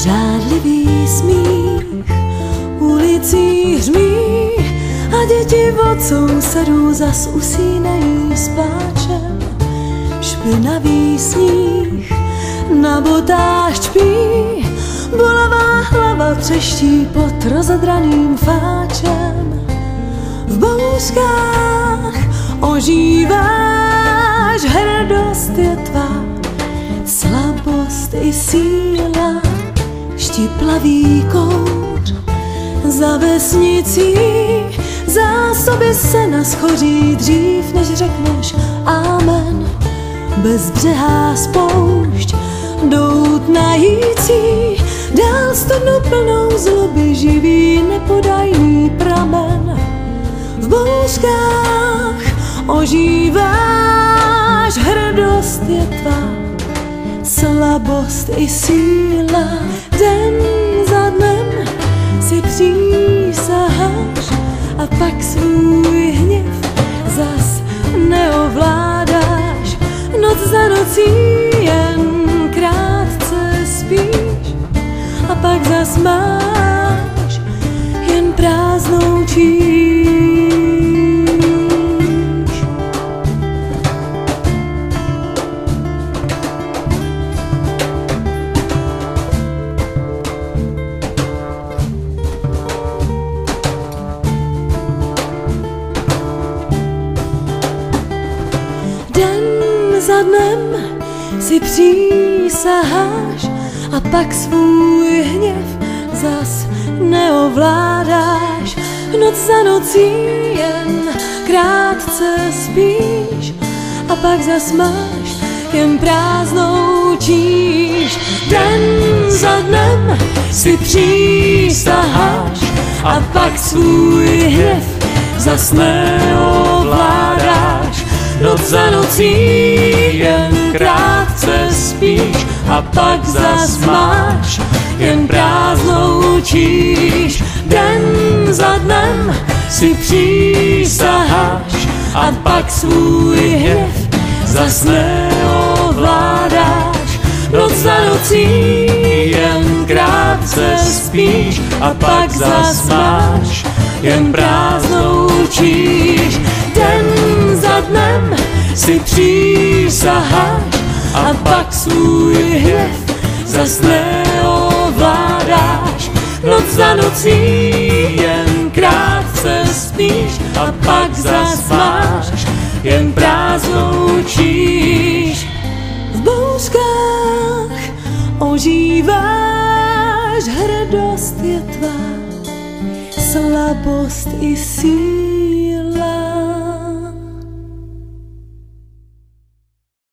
Žádlivý smích, ulicí hřmí a děti od sousedů zas usínají s pláčem. Špinavý sníh na botách čpí, bolavá hlava třeští pod rozedraným fáčem. V bouřkách ožíváš, hrdost je tvá, slabost i síla, štiplavý kouř za vesnicí, zásoby se naschoří dřív, než řekneš amen. Bezbřehá spoušť, doutnající, dál studnu plnou zloby, živý nepodajný pramen. V bouřkách ožíváš, hrdost je tvá, slabost i síla. Den za dnem si přísaháš a pak svůj hněv zas neovládáš. Noc za nocí jen krátce spíš a pak zas máš jen prázdnou číš. Den za dnem si přísaháš a pak svůj hněv zas neovládáš. Noc za nocí jen krátce spíš a pak zas máš jen prázdnou číš. Den za dnem si přísaháš a pak svůj hněv zas neovládáš. Noc za nocí jen krátce spíš a pak zas máš jen prázdnou číš. Den za dnem si přísaháš a pak svůj hněv zas neovládáš. Noc za nocí jen krátce spíš a pak zas máš jen prázdnou číš. Den za dnem si přísaháš a pak svůj hněv zas neovládáš. Noc za nocí jen krátce spíš a pak zas máš jen prázdnou číš. V bouřkách ožíváš, hrdost je tvá, slabost i síla.